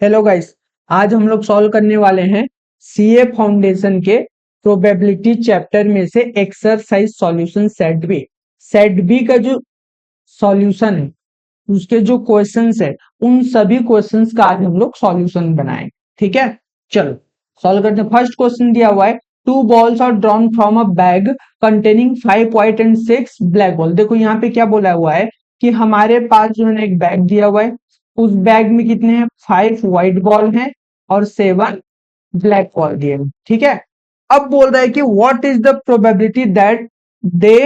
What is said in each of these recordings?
Hello guys. आज हम लोग सॉल्व करने वाले हैं सीए फाउंडेशन के प्रोबेबिलिटी चैप्टर में से एक्सरसाइज सॉल्यूशन सेट बी का जो सॉल्यूशन है, उसके जो क्वेश्चंस है, उन सभी क्वेश्चंस का आज हम लोग सॉल्यूशन बनाएंगे। ठीक है, चलो सॉल्व करते हैं। फर्स्ट क्वेश्चन दिया हुआ है, two balls are drawn from a bag containing 5 white and 6 black ball. देखो यहाँ पे क्या बोला हुआ है कि हमारे पास जो है ना एक बैग दिया हुआ है, उस बैग में कितने हैं, 5 व्हाइट बॉल हैं और 7 ब्लैक बॉल दिए हैं। ठीक है, अब बोल रहा है कि what is the probability that they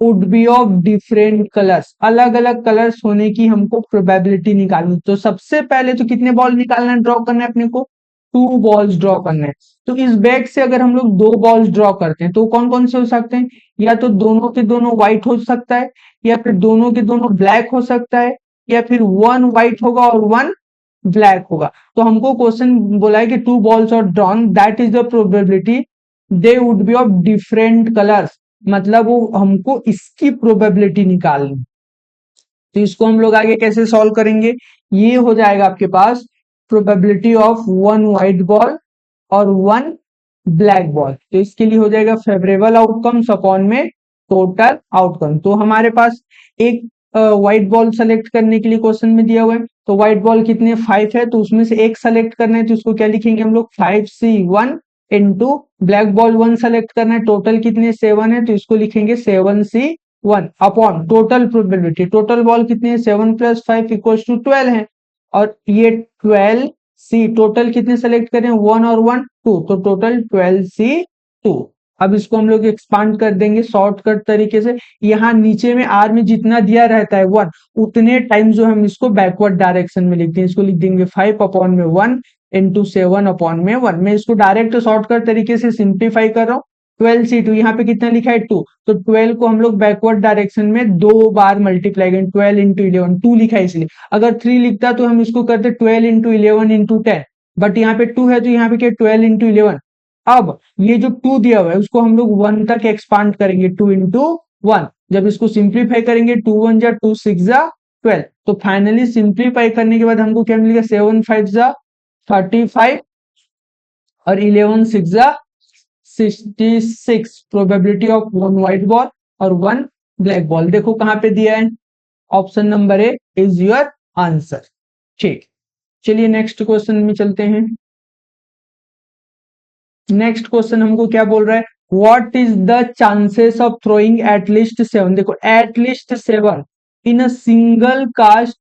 would be of different colours, अलग अलग कलर्स होने की हमको प्रोबेबिलिटी निकालनी। तो सबसे पहले तो कितने बॉल निकालना है, ड्रॉ करना है अपने को, 2 बॉल्स ड्रॉ करना है। तो इस बैग से अगर हम लोग 2 बॉल्स ड्रॉ करते हैं तो कौन कौन से हो सकते हैं, या तो दोनों के दोनों व्हाइट हो सकता है, या फिर दोनों के दोनों ब्लैक हो सकता है, या फिर 1 व्हाइट होगा और 1 ब्लैक होगा। तो हमको क्वेश्चन बोला है कि 2 balls are drawn, that is the probability they would be of different colours, मतलब वो हमको इसकी प्रोबेबिलिटी निकालनी। तो इसको हम लोग आगे कैसे सॉल्व करेंगे, ये हो जाएगा आपके पास प्रोबेबिलिटी ऑफ 1 व्हाइट बॉल और 1 ब्लैक बॉल। तो इसके लिए हो जाएगा फेवरेबल आउटकम्स अपॉन में टोटल आउटकम। तो हमारे पास एक व्हाइट बॉल सेलेक्ट करने के लिए क्वेश्चन में दिया हुआ है, तो व्हाइट बॉल कितने 5 है, तो उसमें से एक सेलेक्ट करना है, तो उसको क्या लिखेंगे हम लोग 5C1 into black ball 1 select करना है, टोटल कितने 7 है, तो इसको लिखेंगे 7C1 upon total probability, total ball कितने हैं 7 + 5 = 12 है, और ये 12C टोटल कितने सेलेक्ट करें 1 और 1 2, तो टोटल 12C2। अब इसको हम लोग एक्सपांड कर देंगे शॉर्टकट तरीके से, यहाँ नीचे में आर में जितना दिया रहता है 1, उतने टाइम जो हम इसको बैकवर्ड डायरेक्शन में लिखते हैं, इसको लिख देंगे 5 अपॉन में 1 इंटू 7 अपॉन में 1। मैं इसको डायरेक्ट शॉर्टकट तरीके से सिंप्लीफाई कर रहा हूँ। 12C2 यहाँ पे कितना लिखा है 2, तो 12 को हम लोग बैकवर्ड डायरेक्शन में 2 बार मल्टीप्लाई करें, 12 इंटू 11, 2 लिखा है इसलिए। अगर 3 लिखता तो हम इसको करते 12 इंटू 11 इंटू 10, बट यहाँ पे 2 है तो यहाँ पे क्या 12 इंटू 11। अब ये जो 2 दिया हुआ है उसको हम लोग 1 तक एक्सपांड करेंगे, 2 इंटू 1। जब इसको सिंप्लीफाई करेंगे 2 1 जा 2 6 जा 12, तो फाइनली सिंप्लीफाई करने के बाद हमको क्या मिलेगा 7 5 जा 35 और 11 6 जा 66। प्रोबेबिलिटी ऑफ 1 व्हाइट बॉल और 1 ब्लैक बॉल देखो कहां पे दिया है, option number A is your answer. ठीक, चलिए नेक्स्ट क्वेश्चन में चलते हैं। नेक्स्ट क्वेश्चन हमको क्या बोल रहा है, what is the chances of throwing at least 7, देखो at least 7 in a single cast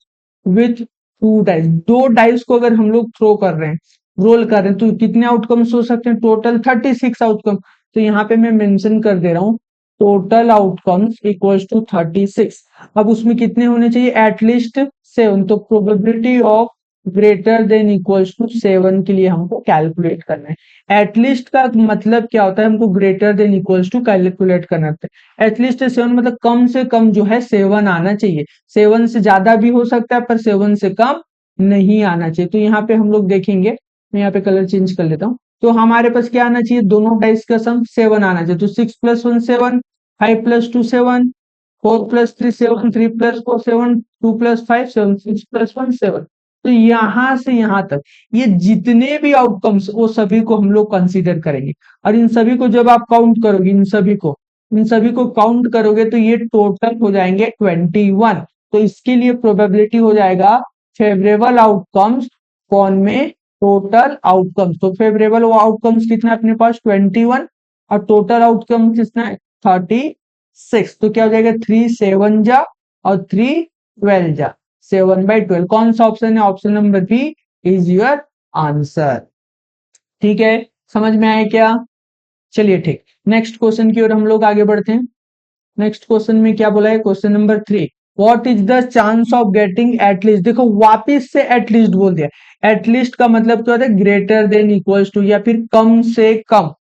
with 2 dice, 2 dice को अगर हम लोग थ्रो कर रहे हैं, रोल कर रहे हैं, तो कितने आउटकम्स हो सकते हैं, टोटल 36 आउटकम। तो यहाँ पे मैं मेंशन कर दे रहा हूँ टोटल आउटकम्स इक्वल्स टू 36। अब उसमें कितने होने चाहिए, एटलीस्ट 7, तो probability of greater than equals to 7 के लिए हमको कैलकुलेट करना है। एटलीस्ट का मतलब क्या होता है, हमको greater than equals to calculate करना होता है। एटलीस्ट 7 मतलब कम से कम जो है 7 आना चाहिए, 7 से ज्यादा भी हो सकता है पर 7 से कम नहीं आना चाहिए। तो यहाँ पे हम लोग देखेंगे, मैं यहाँ पे कलर चेंज कर लेता हूँ, तो हमारे पास क्या आना चाहिए, दोनों डाइस का सम 7 आना चाहिए। तो 6 + 1 7, 5 + 2 7, 4 + 3 7, 3 + 4 7, 2 + 5 7, 6 + 1 7। तो यहां से यहां तक ये जितने भी आउटकम्स वो सभी को हम लोग कंसीडर करेंगे, और इन सभी को जब आप काउंट करोगे, इन सभी को काउंट करोगे तो ये टोटल हो जाएंगे 21। तो इसके लिए प्रोबेबिलिटी हो जाएगा फेवरेबल आउटकम्स कौन में टोटल आउटकम्स। तो फेवरेबल आउटकम्स कितना है अपने पास 21, और टोटल आउटकम कितना है 36। तो क्या हो जाएगा 3 7 जा और 3 12 जा, 7/12। कौन सा ऑप्शन है, option number B is your answer. ठीक है, समझ में आया क्या, चलिए ठीक, नेक्स्ट क्वेश्चन की ओर हम लोग आगे बढ़ते हैं। नेक्स्ट क्वेश्चन में क्या बोला है, question number 3, what is the chance of getting at least. देखो वापिस से एटलीस्ट बोल दिया, एटलीस्ट का मतलब क्या होता है, ग्रेटर देन इक्वल्स टू या फिर कम से कम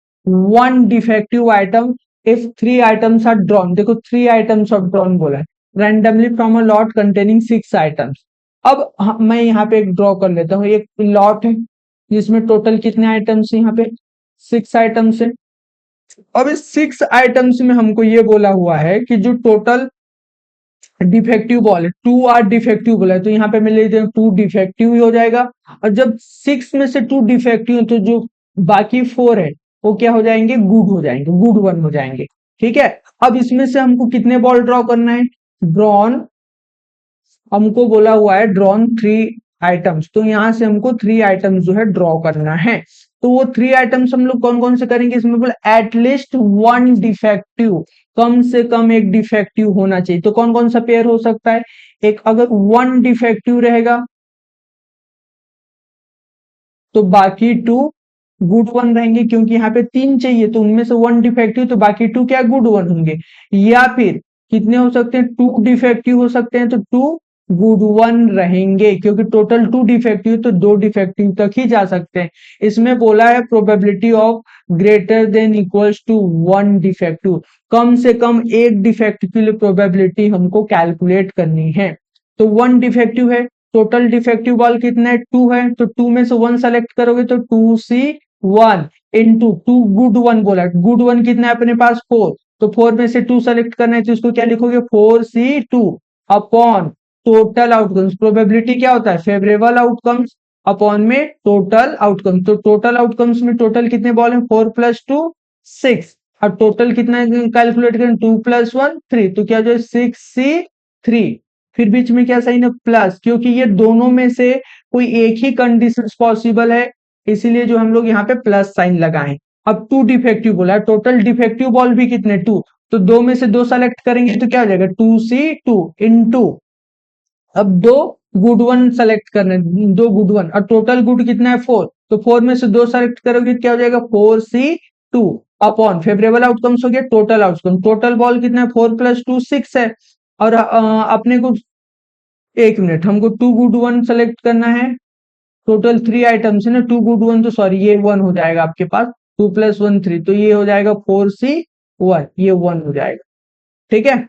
1 defective item if 3 items are drawn. देखो 3 आइटम्स ऑफ ड्रॉन बोला है, randomly from a lot containing 6 items. अब मैं यहाँ पे एक ड्रॉ कर लेता हूँ, एक लॉट है जिसमें टोटल कितने आइटम्स है, यहाँ पे 6 आइटम्स है। अब इस 6 आइटम्स में हमको ये बोला हुआ है कि जो टोटल डिफेक्टिव बॉल है, 2 आर डिफेक्टिव बोला है, तो यहाँ पे मैं ले लेते हैं 2 डिफेक्टिव ही हो जाएगा। और जब 6 में से 2 डिफेक्टिव है, तो जो बाकी 4 है वो क्या हो जाएंगे, गुड हो जाएंगे, गुड वन हो जाएंगे। ठीक है, अब इसमें से हमको कितने बॉल ड्रॉ करना है, ड्रॉन, हमको बोला हुआ है ड्रॉन 3 आइटम्स, तो यहाँ से हमको 3 आइटम्स जो है ड्रॉ करना है। तो वो 3 आइटम्स हम लोग कौन कौन से करेंगे, इसमें बोला एटलीस्ट 1 डिफेक्टिव, कम से कम एक डिफेक्टिव होना चाहिए। तो कौन कौन सा पेयर हो सकता है, एक अगर 1 डिफेक्टिव रहेगा तो बाकी 2 गुड वन रहेंगे, क्योंकि यहाँ पे 3 चाहिए, तो उनमें से 1 डिफेक्टिव, तो बाकी 2 क्या गुड वन होंगे। या फिर कितने हो सकते हैं, 2 डिफेक्टिव हो सकते हैं, तो 2 गुड वन रहेंगे, क्योंकि टोटल 2 डिफेक्टिव, तो 2 डिफेक्टिव तक ही जा सकते हैं। इसमें बोला है probability of greater than equals to 1 defective, कम से कम एक डिफेक्ट के लिए प्रोबेबिलिटी हमको कैलकुलेट करनी है। तो 1 डिफेक्टिव है, टोटल डिफेक्टिव बॉल कितना है, 2 है, तो 2 में से 1 सेलेक्ट करोगे तो 2C1 इंटू 2 गुड वन बोला, गुड वन कितना है अपने पास 4, तो 4 में से 2 सेलेक्ट करना है, तो इसको क्या लिखोगे 4C2 upon total outcomes. Probability क्या होता है, फेवरेबल आउटकम्स अपॉन में टोटल आउटकम्स, तो टोटल आउटकम्स में टोटल कितने बॉल है, 4 + 2 6, और टोटल कितना कैलकुलेट करें, 2 + 1 3, तो क्या जो है 6C3, फिर बीच में क्या साइन है, प्लस, क्योंकि ये दोनों में से कोई एक ही कंडीशन पॉसिबल है, इसीलिए जो हम लोग यहाँ पे प्लस साइन लगाएं। अब 2 डिफेक्टिव बोला है, टोटल डिफेक्टिव बॉल भी कितने 2, तो 2 में से 2 सेलेक्ट करेंगे तो क्या हो जाएगा 2C2 इंटू, अब 2 गुड वन सेलेक्ट करने, 2 गुड वन, और टोटल गुड कितना है 4, तो 4 में से 2 सेलेक्ट करोगे क्या हो जाएगा 4C2 अपॉन फेवरेबल आउटकम्स हो गया टोटल आउटकम, टोटल बॉल कितना है 4 + 2 6 है, और अपने को 1 मिनट, हमको 2 गुड वन सेलेक्ट करना है, टोटल 3 आइटम्स है ना, 2 गुड वन, तो सॉरी ये 1 हो जाएगा आपके पास, 2 + 1 3, तो ये हो जाएगा 4C1, ये 1 हो जाएगा। ठीक है,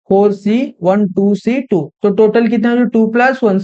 4C1 2C2, तो टोटल कितना है 2 + 1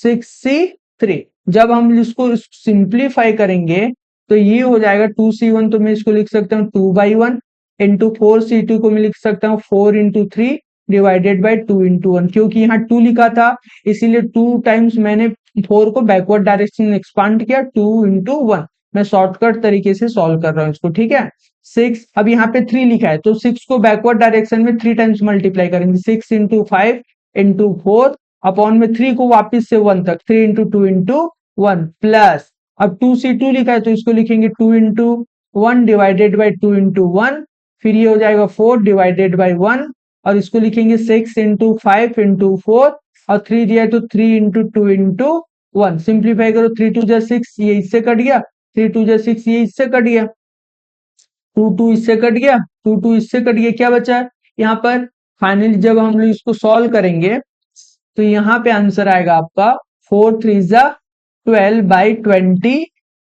6C3। जब हम इसको सिंप्लीफाई करेंगे तो ये हो जाएगा 2C1, तो मैं इसको लिख सकता हूँ 2/1 इंटू 4C2 को मैं लिख सकता हूँ 4 × 3 डिवाइडेड बाई 2 × 1, क्योंकि यहाँ 2 लिखा था इसीलिए 2 टाइम्स मैंने 4 को बैकवर्ड डायरेक्शन में एक्सपांड किया, 2 × 1, मैं शॉर्टकट तरीके से सॉल्व कर रहा हूँ इसको। ठीक है, 6, अब यहाँ पे 3 लिखा है, तो 6 को बैकवर्ड डायरेक्शन में 3 टाइम्स मल्टीप्लाई करेंगे, 6 × 5 × 4 अपॉन में 3 को वापिस से 1 तक, 3 × 2 × 1 प्लस, अब 2C2 लिखा है तो इसको लिखेंगे 2 × 1 डिवाइडेड बाई 2 × 1, फिर ये हो जाएगा 4 डिवाइडेड बाई 1, और इसको लिखेंगे 6 × 5 × 4, और 3 दिया है तो 3 × 2 × 1, सिंप्लीफाई करो, 3 2 6, ये इससे कट गया, 3 2 6, ये इससे कट गया, 2 2 इससे कट गया, 2 2 इससे कट गया, क्या बचा है यहाँ पर, फाइनली जब हम लोग इसको सॉल्व करेंगे तो यहाँ पे आंसर आएगा आपका 4 3 12/20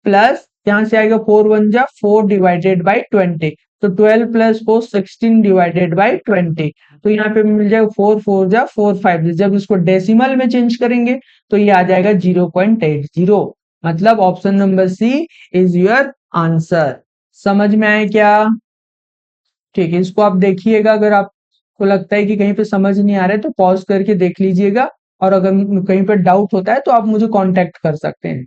प्लस यहाँ से आएगा 4 1 4 डिवाइडेड बाई 20, तो 12 + 4 16 डिवाइडेड बाई 20, तो यहाँ पे मिल जाएगा 4 4 4 5, जब इसको डेसिमल में चेंज करेंगे तो ये आ जाएगा 0.80, मतलब option number C is your answer. समझ में आए क्या, ठीक है, इसको आप देखिएगा, अगर आपको लगता है कि कहीं पे समझ नहीं आ रहा है तो पॉज करके देख लीजिएगा, और अगर कहीं पर डाउट होता है तो आप मुझे कांटेक्ट कर सकते हैं।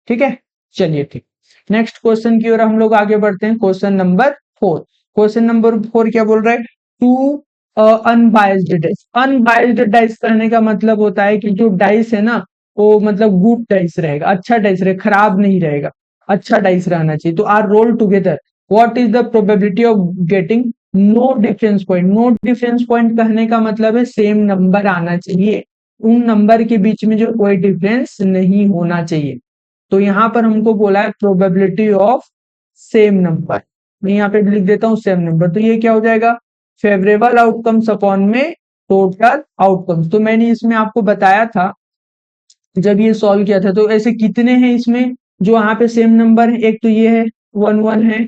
ठीक है, चलिए ठीक, नेक्स्ट क्वेश्चन की ओर हम लोग आगे बढ़ते हैं, क्वेश्चन नंबर 4। क्वेश्चन नंबर 4 क्या बोल रहा है, two unbiased dice. Unbiased dice करने का मतलब होता है कि जो डाइस है ना वो मतलब गुड डाइस रहेगा, अच्छा डाइस रहेगा, खराब नहीं रहेगा, अच्छा डाइस रहना चाहिए, तो are roll together, what is the probability of getting no difference point. No difference point कहने का मतलब है सेम नंबर आना चाहिए, उन नंबर के बीच में जो कोई डिफरेंस नहीं होना चाहिए, तो यहाँ पर हमको बोला है प्रोबेबिलिटी ऑफ सेम नंबर, मैं यहाँ पे लिख देता हूँ सेम नंबर, तो ये क्या हो जाएगा फेवरेबल आउटकम्स अपॉन में टोटल आउटकम्स। तो मैंने इसमें आपको बताया था जब ये सॉल्व किया था, तो ऐसे कितने हैं इसमें जो यहाँ पे सेम नंबर है, एक तो ये है 1 1 है,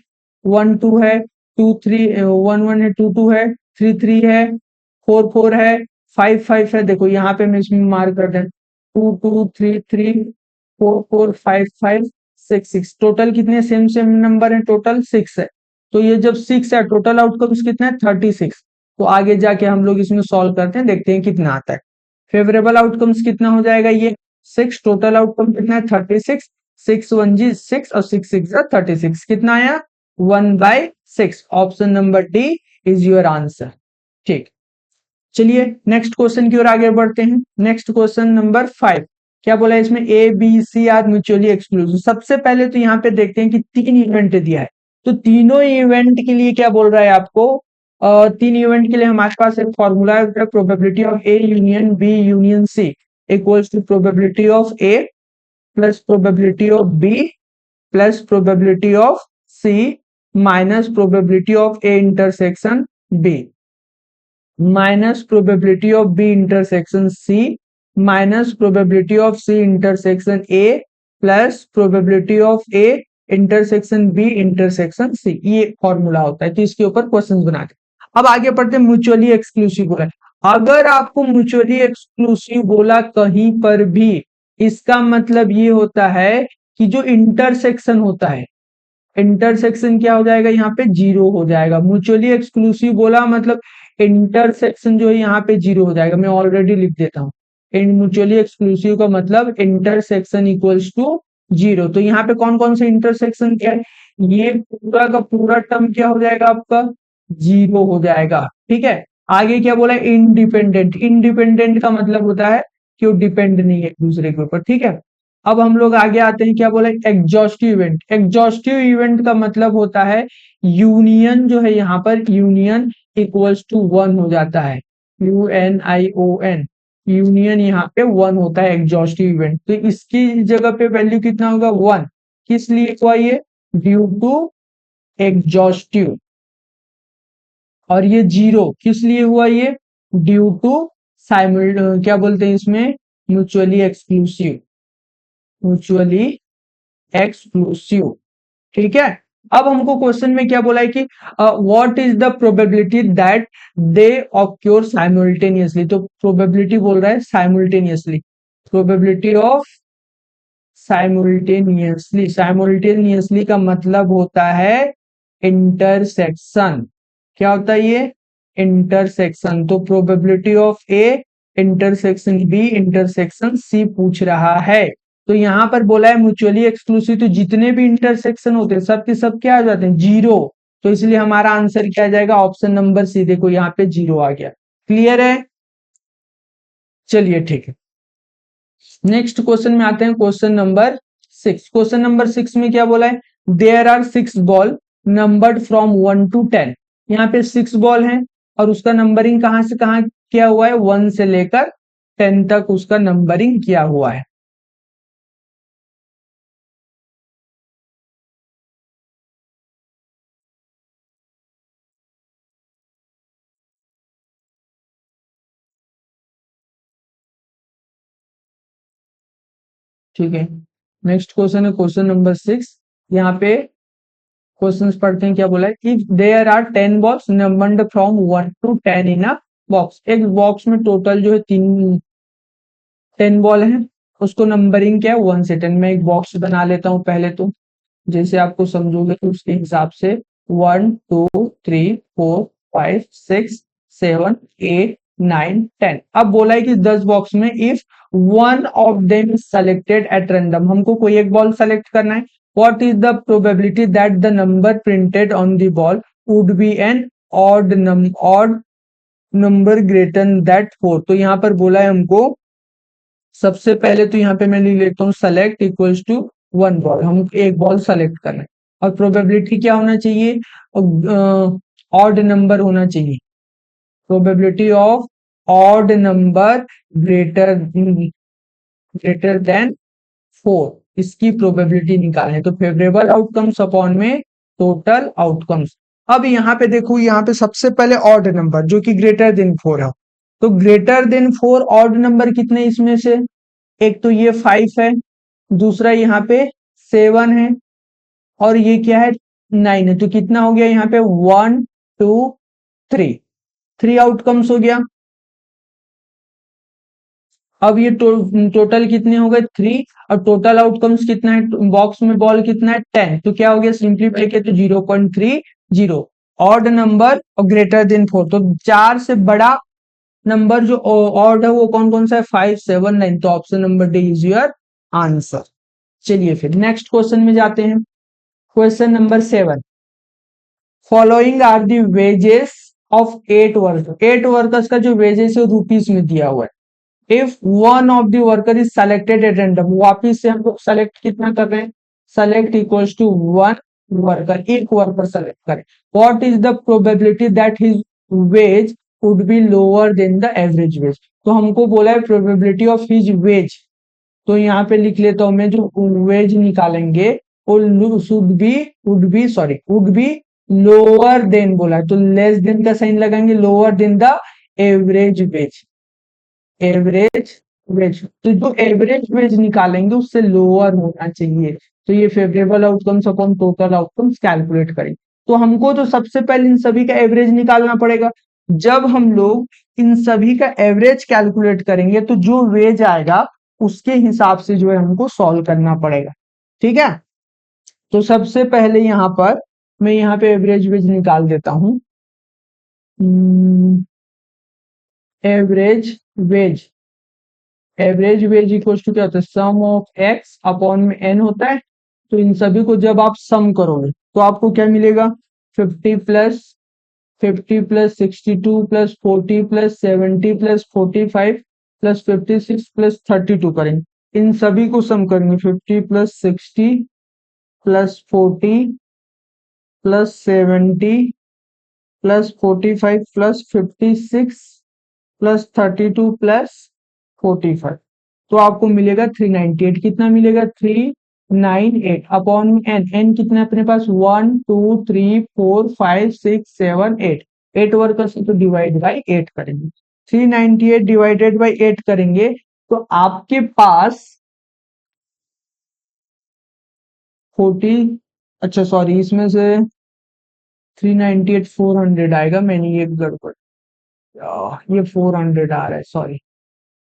1 2 है, 2 3 1 1 है, 2 2 है, 3 3 है, 4 4 है, 5 5 है, देखो यहाँ पे मैं इसमें मार्क कर दें 2 2 3 3 4 4 5 5 6 6, टोटल कितने सेम सेम नंबर है, टोटल 6 है, तो ये जब 6 है टोटल आउटकम्स कितना है 36, तो आगे जाके हम लोग इसमें सॉल्व करते हैं, देखते हैं कितना आता है। फेवरेबल आउटकम्स कितना हो जाएगा, ये 6, टोटल आउटकम कितना है 36, 6 1 जी 6 और 6 6 36, कितना आया 1/6। Option number D is your answer. ठीक, चलिए नेक्स्ट क्वेश्चन की ओर आगे बढ़ते हैं। नेक्स्ट क्वेश्चन नंबर 5, क्या बोला है इसमें, A B C are mutually exclusive. सबसे पहले तो यहाँ पे देखते हैं कि 3 इवेंट दिया है, तो तीनों इवेंट के लिए क्या बोल रहा है आपको, 3 इवेंट के लिए हमारे पास एक फॉर्मूला है, probability of A union B union C equals to probability of A plus probability of B plus probability of C minus probability of A intersection B minus probability of B intersection C minus probability of C intersection A plus probability of A intersection B intersection C, ये formula होता है। तो इसके ऊपर questions बनाते हैं। अब आगे पढ़ते हैं, म्यूचुअली एक्सक्लूसिव बोला है। अगर आपको म्यूचुअली एक्सक्लूसिव बोला कहीं पर भी, इसका मतलब ये होता है कि जो इंटरसेक्शन होता है, इंटरसेक्शन क्या हो जाएगा, यहाँ पे 0 हो जाएगा। म्यूचुअली एक्सक्लूसिव बोला मतलब इंटरसेक्शन जो है यहाँ पे 0 हो जाएगा। मैं ऑलरेडी लिख देता हूँ, म्यूचुअली एक्सक्लूसिव का मतलब इंटरसेक्शन इक्वल्स टू 0। तो यहाँ पे कौन कौन से इंटरसेक्शन क्या है, ये पूरा का पूरा टर्म क्या हो जाएगा आपका 0 हो जाएगा। ठीक है, आगे क्या बोला है, इंडिपेंडेंट। इंडिपेंडेंट का मतलब होता है कि वो डिपेंड नहीं है एक दूसरे के ऊपर। ठीक है, अब हम लोग आगे आते हैं, क्या बोला एग्जॉस्टिव इवेंट। एग्जॉस्टिव इवेंट का मतलब होता है यूनियन जो है यहाँ पर यूनियन इक्वल्स टू 1 हो जाता है, UNION, यूनियन यहाँ पे 1 होता है एग्जॉस्टिव इवेंट। तो इसकी जगह पे वैल्यू कितना होगा 1, किस लिए हुआ ये, ड्यू टू एग्जॉस्टिव। और ये 0 किस लिए हुआ, ये ड्यू टू साइमल्ट क्या बोलते हैं इसमें, म्यूचुअली एक्सक्लूसिव, म्यूचुअली एक्सक्लूसिव। ठीक है, अब हमको क्वेश्चन में क्या बोला है कि what is the probability that they occur simultaneously. तो प्रोबेबिलिटी बोल रहा है simultaneously, probability of simultaneously. Simultaneously का मतलब होता है इंटरसेक्शन। क्या होता है ये, इंटरसेक्शन। तो probability of A intersection B intersection C पूछ रहा है। तो यहां पर बोला है म्यूचुअली एक्सक्लूसिव, तो जितने भी इंटरसेक्शन होते हैं सब के सब क्या आ जाते हैं 0। तो इसलिए हमारा आंसर क्या आ जाएगा, ऑप्शन नंबर सी। देखो यहाँ पे 0 आ गया। क्लियर है, चलिए ठीक है। नेक्स्ट क्वेश्चन में आते हैं, क्वेश्चन नंबर 6। क्वेश्चन नंबर 6 में क्या बोला है, there are 6 ball numbered from 1 to 10। यहाँ पे 6 बॉल है और उसका नंबरिंग कहां से कहां किया हुआ है, 1 से लेकर 10 तक उसका नंबरिंग किया हुआ है। ठीक है, नेक्स्ट क्वेश्चन है क्वेश्चन नंबर 6। यहाँ पे क्वेश्चन पढ़ते हैं, क्या बोला है, if there are 10 box numbered from 1 to 10 in a box. एक बॉक्स में टोटल जो है 10 बॉल है, उसको नंबरिंग क्या है 1 से 10। मैं एक बॉक्स बना लेता हूँ पहले, तो जैसे आपको समझोगे तो उसके हिसाब से 1 2 3 4 5 6 7 8 9 10। अब बोला है कि 10 बॉक्स में if one of them selected at random, हमको कोई एक बॉल सेलेक्ट करना है। What is the probability that the number printed on the ball would be an odd number greater that 4। तो यहाँ पर बोला है हमको, सबसे पहले तो यहाँ पे मैं लिख लेता हूँ सेलेक्ट इक्वल्स टू 1 बॉल, हम एक बॉल सेलेक्ट करना है। और प्रोबेबिलिटी क्या होना चाहिए, ऑड नंबर होना चाहिए। Probability of odd number greater greater than 4, इसकी प्रोबेबिलिटी निकालनी है। तो फेवरेबल आउटकम्स अपॉन में टोटल आउटकम्स। अब यहाँ पे देखो, यहाँ पे सबसे पहले ऑड नंबर जो कि ग्रेटर देन 4 है। तो ग्रेटर देन 4 ऑड नंबर कितने इसमें से, एक तो ये 5 है, दूसरा यहाँ पे 7 है, और ये क्या है 9 है। तो कितना हो गया यहाँ पे 1 2 3, 3 आउटकम्स हो गया। अब ये टोटल कितने हो गए 3, और टोटल आउटकम्स कितना है, बॉक्स में बॉल कितना है 10। तो क्या हो गया, सिंप्लीफाई किया तो 0.30। ऑड नंबर और ग्रेटर देन 4, तो 4 से बड़ा नंबर जो ऑड है वो कौन कौन सा है, 5, 7, 9, तो option number D is your answer. चलिए फिर नेक्स्ट क्वेश्चन में जाते हैं। Question number 7, following are the wages of 8 worker, 8 workers का जो वेजेस है रुपीस में दिया हुआ है। If one of the worker is selected at random, वापिस से हम लोग सेलेक्ट कितना कर रहे हैं, select equals to one worker, एक वर्कर सेलेक्ट करें। व्हाट is the probability that his wage would be lower than the average wage, तो हमको बोला है प्रोबेबिलिटी ऑफ हिज वेज, तो यहाँ पे लिख लेता हूं मैं, जो वेज निकालेंगे वो should be would be lower than बोला है, तो लेस देन का साइन लगाएंगे, lower than the average wage, average wage, तो जो एवरेज वेज निकालेंगे उससे लोअर होना चाहिए। तो ये favourable outcomes upon total outcomes calculate करें, तो हमको तो सबसे पहले इन सभी का एवरेज निकालना पड़ेगा। जब हम लोग इन सभी का एवरेज कैलकुलेट करेंगे तो जो वेज आएगा उसके हिसाब से जो है हमको सॉल्व करना पड़ेगा, ठीक है। तो सबसे पहले यहाँ पर मैं यहाँ पे एवरेज वेज निकाल देता हूं। Average wage, average wage equal to क्या होता है, सम ऑफ एक्स अपॉन में एन होता है। तो इन सभी को जब आप सम करोगे तो आपको क्या मिलेगा, 50 plus 62 plus 40 plus 70 plus 45 plus 56 plus 32 करेंगे। इन सभी को सम करेंगे, 50 plus 60 plus 40 plus 70 plus 45 plus 56 plus 32 plus 45, तो आपको मिलेगा 398। कितना मिलेगा, 398 अपॉन एन, एन कितना है अपने पास, 1 2 3 4 5 6 7 8, 8 वर्कर्स तो डिवाइड बाई 8 करेंगे, 398 डिवाइडेड बाई 8 करेंगे तो आपके पास 40, अच्छा सॉरी इसमें से 398 400 आएगा, मैंने ये गड़बड़, ये 400 आ रहा है, सॉरी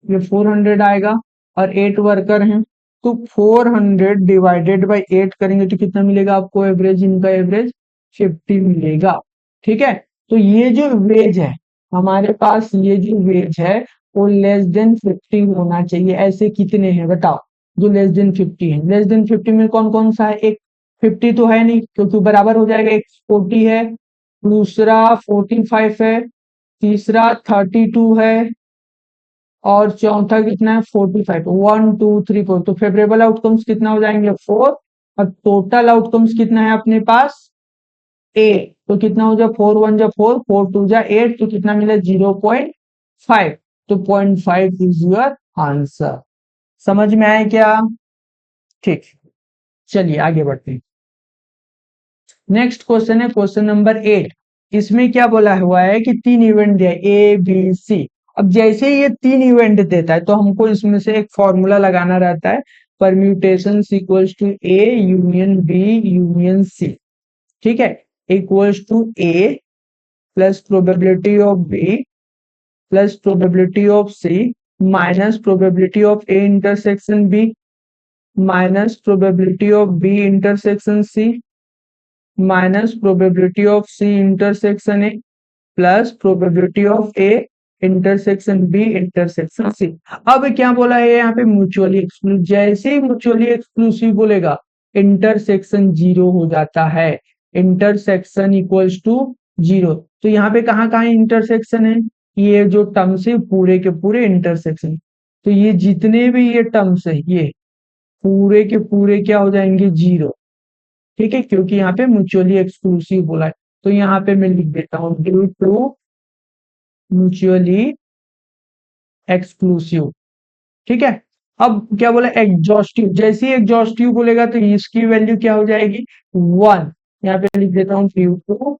ये 400 आएगा और 8 वर्कर हैं, तो 400 डिवाइडेड बाई 8 करेंगे तो कितना मिलेगा आपको एवरेज, इनका एवरेज 50 मिलेगा, ठीक है। तो ये जो वेज है हमारे पास, ये जो वेज है वो लेस देन 50 होना चाहिए। ऐसे कितने हैं बताओ जो लेस देन 50 है, लेस देन 50 में कौन कौन सा है, एक 50 तो है नहीं क्योंकि बराबर हो जाएगा, एक 40 है, दूसरा 45 है, तीसरा 32 है और चौथा कितना है 45, 1 2 3 4, तो फेवरेबल आउटकम्स कितना हो जाएंगे 4, और टोटल आउटकम्स कितना है अपने पास 8, तो कितना हो जाए 4 1 जा 4 4 2 जा 8, तो कितना मिला 0.5, तो 0.5 इज योर आंसर। समझ में आए क्या, ठीक, चलिए आगे बढ़ते हैं। नेक्स्ट क्वेश्चन है क्वेश्चन नंबर 8, इसमें क्या बोला हुआ है कि 3 इवेंट दिया ए बी सी। अब जैसे ये 3 इवेंट देता है तो हमको इसमें से एक फॉर्मूला लगाना रहता है, permutation equals to A union B union C, ठीक है, equals to A plus probability of B plus probability of C minus probability of A intersection B minus probability of B intersection C minus probability of C intersection A plus probability of A intersection B intersection C. अब क्या बोला है यहाँ पे mutually exclusive, जैसे ही mutually exclusive बोलेगा intersection zero हो जाता है, इंटरसेक्शन इक्वल्स टू जीरो। तो यहाँ पे कहाँ कहाँ इंटरसेक्शन है, ये जो टर्म्स है पूरे के पूरे इंटरसेक्शन, तो ये जितने भी ये टर्म्स है ये पूरे के पूरे क्या हो जाएंगे जीरो, ठीक है, क्योंकि यहाँ पे म्यूचुअली एक्सक्लूसिव बोला है। तो यहाँ पे मैं लिख देता हूँ ड्यू टू म्यूचुअली एक्सक्लूसिव, ठीक है। अब क्या बोला एग्जॉस्टिव, जैसे ही एग्जॉस्टिव बोलेगा तो इसकी वैल्यू क्या हो जाएगी 1, यहाँ पे लिख देता हूँ due to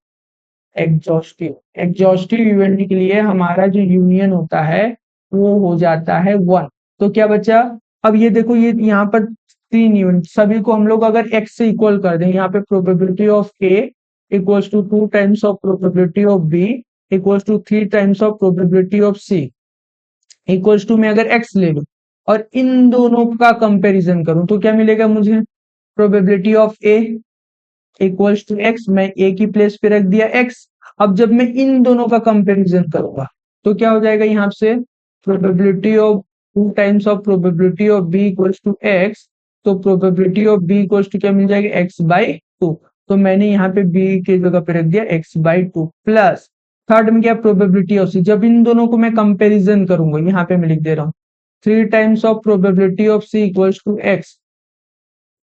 exhaustive. Exhaustive event के लिए हमारा जो यूनियन होता है वो हो जाता है 1, तो क्या बचा, अब ये देखो ये यहाँ पर 3 इवेंट, सभी को हम लोग अगर x से इक्वल कर दें, यहाँ पे probability of a equals to 2 times of probability of b equals to 3 times of probability of c equals to में अगर x ले लूं और इन दोनों का कंपैरिजन करूं तो क्या मिलेगा मुझे, probability of a equals to X, मैं ए की प्लेस पे रख दिया एक्स। अब जब मैं इन दोनों का कंपैरिजन करूंगा तो क्या हो जाएगा यहाँ से, probability of 2 times of probability of B equals to X, तो probability of B equals to क्या मिल जाएगा, एक्स बाई टू। तो मैंने यहाँ पे बी की जगह पे रख दिया x by two plus third में क्या, प्रोबेबिलिटी ऑफ सी। जब इन दोनों को मैं कंपैरिजन करूंगा, यहाँ पे मैं लिख दे रहा हूँ 3 times of probability of C equals to X,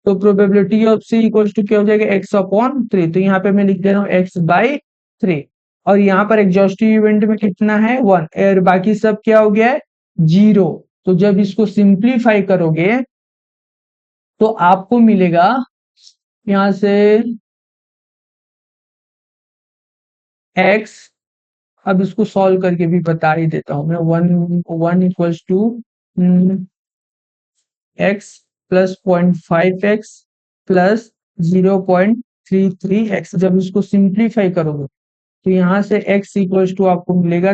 तो probability of C equals to क्या हो जाएगा, एक्स अपॉन थ्री। तो यहाँ पे मैं लिख दे रहा हूँ एक्स बाई थ्री, और यहाँ पर एग्जॉस्टिव इवेंट में कितना है, वन, और बाकी सब क्या हो गया है, जीरो। तो जब इसको सिंप्लीफाई करोगे तो आपको मिलेगा यहां से x, अब इसको सॉल्व करके भी बता ही देता हूं मैं, one equals to X plus 0.5x plus 0.33x। जब इसको सिंप्लीफाई करोगे तो यहाँ से x इक्वल्स टू आपको मिलेगा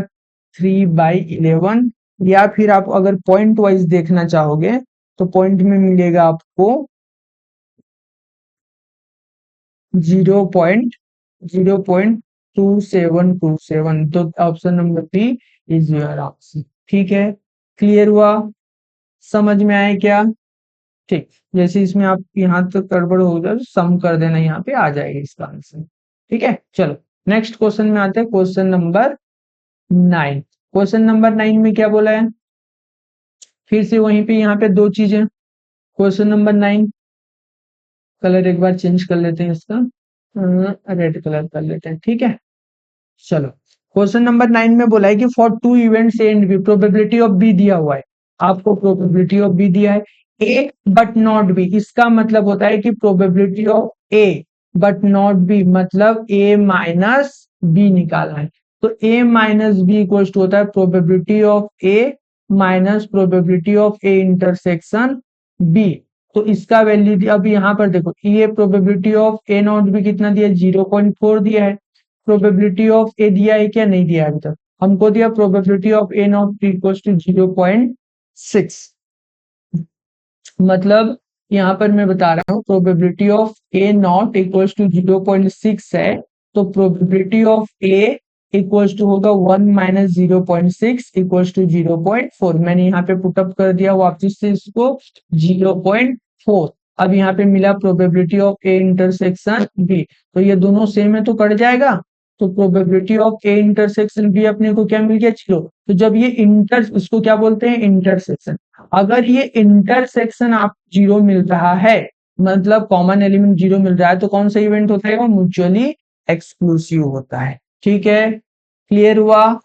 3/11, या फिर आप अगर पॉइंट वाइज देखना चाहोगे तो पॉइंट में मिलेगा आपको 0.2727। तो option number 3 is your answer. ठीक है, क्लियर हुआ, समझ में आए क्या? ठीक, जैसे इसमें आप यहाँ तक गड़बड़ हो जाए सम कर देना, यहाँ पे आ जाएगा इसका आंसर। ठीक है, चलो नेक्स्ट क्वेश्चन में आते हैं, क्वेश्चन नंबर 9। क्वेश्चन नंबर 9 में क्या बोला है, फिर से वहीं पे यहाँ पे दो चीजें। क्वेश्चन नंबर 9, कलर एक बार चेंज कर लेते हैं इसका, रेड कलर कर लेते हैं। ठीक है, चलो क्वेश्चन नंबर 9 में बोला है कि for two events A and B, probability of B दिया हुआ है, आपको प्रोबेबिलिटी ऑफ बी दिया है ए बट नॉट बी। इसका मतलब होता है कि probability of A but not B मतलब ए माइनस बी निकालना है। तो A minus B equals to होता है probability of A minus probability of A intersection B. तो इसका वैल्यू अब यहाँ पर देखो, ये probability of A not B कितना दिया है, 0.4 दिया है। प्रोबेबिलिटी ऑफ ए दिया है क्या, नहीं दिया है अभी तक, हमको दिया probability of A not equals to 0.6। मतलब यहाँ पर मैं बता रहा हूँ probability of A not equals to 0.6 है, तो probability of A equals to होगा 1 माइनस 0.6 इक्वल्स टू 0.4। मैंने यहाँ पे पुटअप कर दिया वापस से इसको 0.4। अब यहाँ पे मिला probability of A intersection B, तो ये दोनों सेम है तो कट जाएगा। तो probability of A intersection B अपने को क्या मिल गया, 0। तो जब ये इसको क्या बोलते हैं, इंटरसेक्शन। अगर ये इंटरसेक्शन आप 0 मिल रहा है, मतलब कॉमन एलिमेंट 0 मिल रहा है, तो कौन सा इवेंट होता है, वो म्यूचुअली एक्सक्लूसिव होता है। ठीक है, क्लियर हुआ?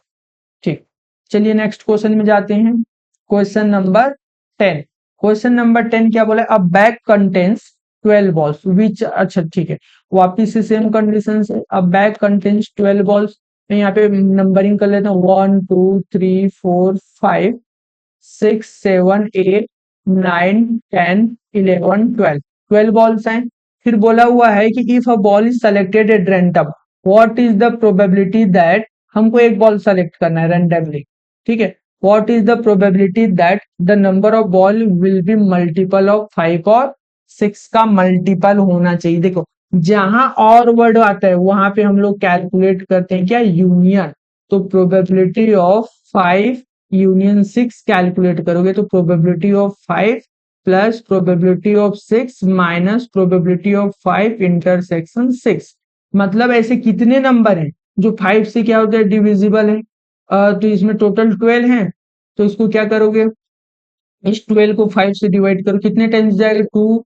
ठीक, चलिए नेक्स्ट क्वेश्चन में जाते हैं। Question number 10। क्वेश्चन नंबर 10 क्या बोला है, अ बैग कंटेन्स 12 बॉल्स विच, अच्छा ठीक है, वापिस से सेम कंडीशन है। अ बैग कंटेन्स 12 बॉल्स, मैं यहाँ पे नंबरिंग कर लेता हूँ 1 2 3 4 5 6 7 8 9 10 11 12, 12 बॉल्स हैं। फिर बोला हुआ है कि if a ball is selected at random, what is the probability that, हमको एक बॉल सेलेक्ट करना है रैंडमली। ठीक है, what is the probability that the number of ball will be multiple of 5 और 6 का मल्टीपल होना चाहिए। देखो जहां और वर्ड आता है वहां पे हम लोग कैलकुलेट करते हैं क्या, यूनियन। तो प्रोबेबिलिटी ऑफ 5 यूनियन 6 कैलकुलेट करोगे तो probability of 5 plus probability of 6 minus probability of 5 intersection 6। मतलब ऐसे कितने नंबर हैं जो 5 से क्या होता है, डिविजिबल है। तो इसमें टोटल 12 हैं, तो इसको क्या करोगे, इस 12 को 5 से डिवाइड करो, कितने टाइम्स जाएगा, 2।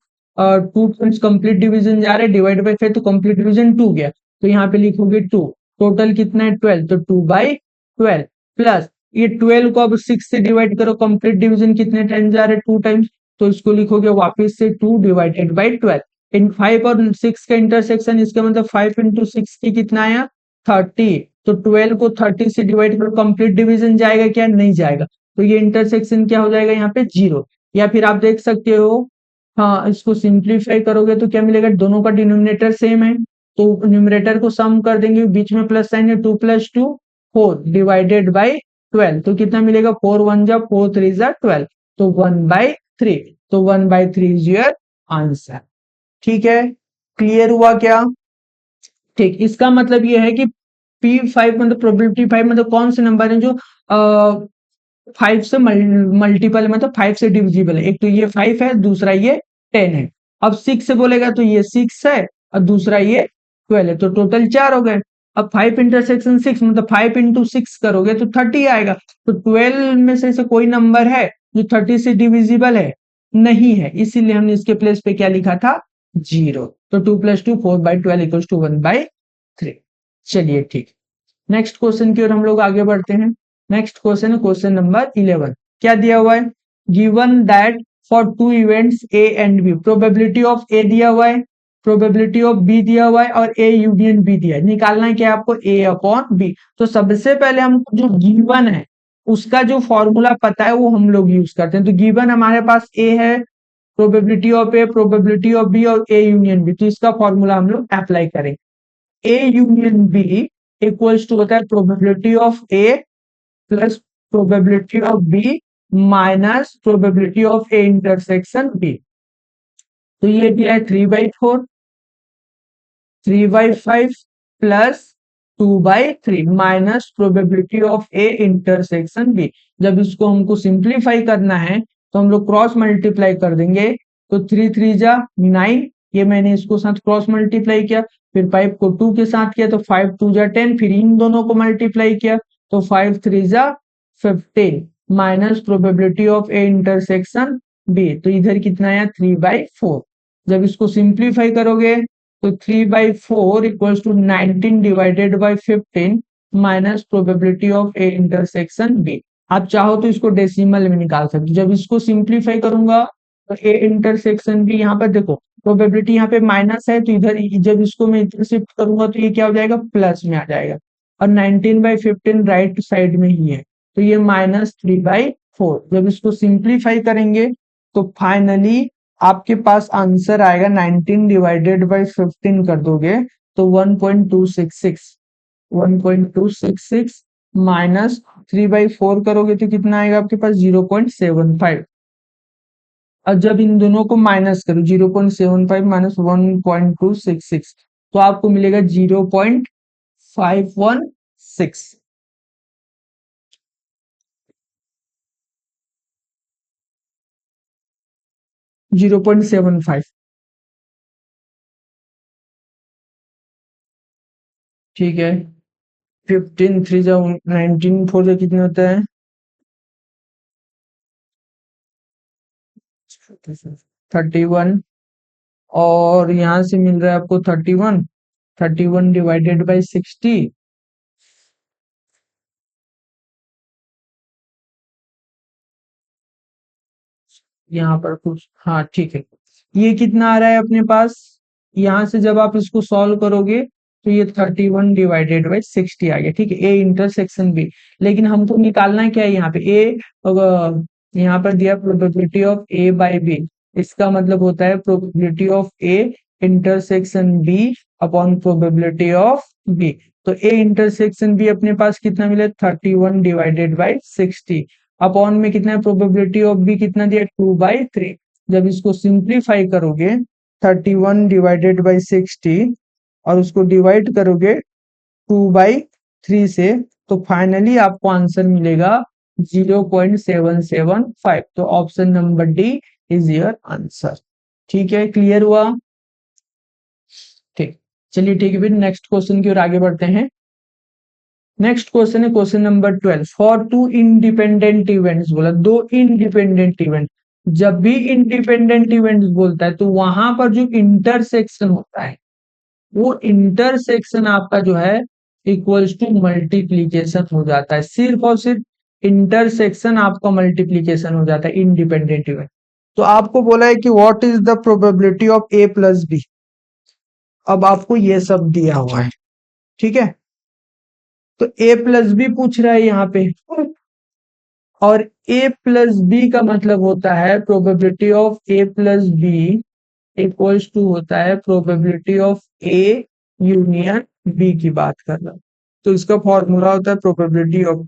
2 टाइम्स कंप्लीट डिवीजन जा रहा है, डिवाइड बाई 5 तो कंप्लीट डिवीजन 2 गया, तो यहाँ पे लिखोगे 2। टोटल कितना है 12, तो 2/12 प्लस ये 12 को अब 6 से डिवाइड करो, कंप्लीट डिवीजन कितने टाइम्स जा रहे हैं, 2 टाइम्स, तो इसको लिखोगे वापस से 2 डिवाइडेड बाई 12। इन 5 और 6 का इंटरसेक्शन, इसका मतलब 5 इंटू 6 की कितना आया, 30। तो 12 को 30 से डिवाइड करो, कंप्लीट डिवीजन जाएगा क्या, नहीं जाएगा, तो ये इंटरसेक्शन क्या हो जाएगा यहाँ पे, 0। या फिर आप देख सकते हो, हाँ इसको सिंप्लीफाई करोगे तो क्या मिलेगा, दोनों का डिनोमिनेटर सेम है, तो न्यूमरेटर को सम कर देंगे, बीच में प्लस साइन है, 2 + 2 4 डिवाइडेड बाई 12, तो कितना मिलेगा, 4 1 जा 4 3 जा 12, तो 1/3। तो 1/3 इज योर आंसर। ठीक है, क्लियर हुआ क्या? ठीक, इसका मतलब ये है कि P5 मतलब प्रोबेबिलिटी 5 मतलब कौन से नंबर है जो 5 से मल्टीपल मतलब 5 से डिविजिबल है। एक तो ये 5 है, दूसरा ये 10 है। अब 6 से बोलेगा तो ये 6 है और दूसरा ये 12 है, तो टोटल 4 हो गए। अब 5 इंटरसेक्शन 6 मतलब 5 इंटू 6 करोगे तो 30 आएगा। तो 12 में से कोई नंबर है जो 30 से डिविजिबल है? नहीं है, इसीलिए हमने इसके प्लेस पे क्या लिखा था? 0। तो 2 + 2 4/12 इक्वल्स टू 1/3। चलिए ठीक, नेक्स्ट क्वेश्चन की ओर हम लोग आगे बढ़ते हैं। नेक्स्ट क्वेश्चन है क्वेश्चन नंबर 11। क्या दिया हुआ है? Given that for two events A and B, probability of A दिया हुआ है, प्रोबेबिलिटी ऑफ बी दिया हुआ है और ए यूनियन बी दिया है। निकालना है क्या आपको? ए अपॉन बी। तो सबसे पहले हम जो गिवन है उसका जो फॉर्मूला पता है वो हम लोग यूज करते हैं। तो गिवन हमारे पास ए है, probability of A, probability of B और ए यूनियन बी, तो इसका फॉर्मूला हम लोग अप्लाई करेंगे। A union B equals to होता है probability of A plus probability of B minus probability of A intersection B. तो ये दिया है 3/4, 3/5 plus 2/3 minus probability of A intersection B. जब इसको हमको सिंप्लीफाई करना है तो हम लोग क्रॉस मल्टीप्लाई कर देंगे। तो 3 3 जा 9, ये मैंने इसको साथ क्रॉस मल्टीप्लाई किया, फिर 5 को 2 के साथ किया तो 5 2 जा 10, फिर इन दोनों को मल्टीप्लाई किया तो 5 3 जा 15 minus probability of A intersection B. तो इधर कितना आया? 3/4। जब इसको सिंप्लीफाई करोगे तो 3/4 equals to 19 divided by 15 minus probability of A intersection B. आप चाहो तो इसको डेसिमल में निकाल सकते हो। जब इसको सिंप्लीफाई करूंगा तो ए इंटरसेक्शन बी, यहाँ पर देखो प्रोबेबिलिटी यहाँ पे माइनस है तो इधर जब इसको मैं इधर शिफ्ट करूंगा तो ये क्या हो जाएगा? प्लस में आ जाएगा। और 19/15 राइट साइड में ही है तो ये -3/4। जब इसको सिंप्लीफाई करेंगे तो फाइनली आपके पास आंसर आएगा 19 डिवाइडेड बाई 15 कर दोगे तो 1.266, 1.266 माइनस 3/4 करोगे तो कितना आएगा आपके पास? 0.75। और जब इन दोनों को माइनस करो 0.75 माइनस 1.266 तो आपको मिलेगा 0.516। 0.75। ठीक है, 15 3 जा 19 4 जा कितने होता है? 31। और यहां से मिल रहा है आपको 31, 31 डिवाइडेड बाई 60, यहाँ पर कुछ, हाँ ठीक है। ये कितना आ रहा है अपने पास? यहाँ से जब आप इसको सॉल्व करोगे तो ये 31 डिवाइडेड बाई 60 आ गया। ठीक है, ए इंटरसेक्शन बी। लेकिन हमको निकालना क्या है यहाँ पे? ए यहाँ पर दिया probability of A by B, इसका मतलब होता है probability of A intersection B upon probability of B. तो ए इंटरसेक्शन बी अपने पास कितना मिला? 31 डिवाइडेड बाई 60 अपॉन में कितना है? प्रोबेबिलिटी ऑफ बी कितना दिया? 2/3। जब इसको सिंप्लीफाई करोगे 31 डिवाइडेड बाई 60 और उसको डिवाइड करोगे 2/3 से तो फाइनली आपको आंसर मिलेगा 0.775। तो option number D is your answer. ठीक है, क्लियर हुआ? ठीक, चलिए ठीक है, फिर नेक्स्ट क्वेश्चन की ओर आगे बढ़ते हैं। नेक्स्ट क्वेश्चन है question number 12। For two independent events, बोला दो इंडिपेंडेंट इवेंट। जब भी इंडिपेंडेंट इवेंट्स बोलता है तो वहां पर जो इंटरसेक्शन होता है वो इंटरसेक्शन आपका जो है इक्वल्स टू मल्टीप्लीकेशन हो जाता है। सिर्फ और सिर्फ इंटरसेक्शन आपका मल्टीप्लीकेशन हो जाता है इंडिपेंडेंट इवेंट। तो आपको बोला है कि what is the probability of A plus B. अब आपको ये सब दिया हुआ है, ठीक है। तो ए प्लस बी पूछ रहा है यहाँ पे, और ए प्लस बी का मतलब होता है probability of A plus B equals to होता है probability of A union B की बात कर रहा हूं। तो इसका फॉर्मूला होता है probability of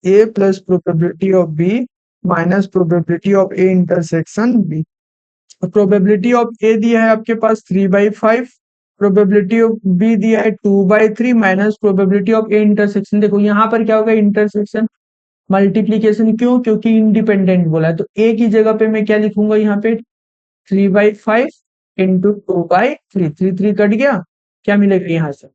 A plus probability of B minus probability of A intersection B. Probability of A दिया है आपके पास 3/5 प्रोबेबिलिटी ऑफ बी दिया है 2/3 minus probability of A intersection. देखो यहाँ पर क्या होगा, इंटरसेक्शन मल्टीप्लीकेशन, क्यों, क्योंकि इंडिपेंडेंट बोला है, तो ए की जगह पे मैं क्या लिखूंगा यहाँ पे 3/5 इंटू 2/3, 3 कट गया, क्या मिलेगा यहाँ से,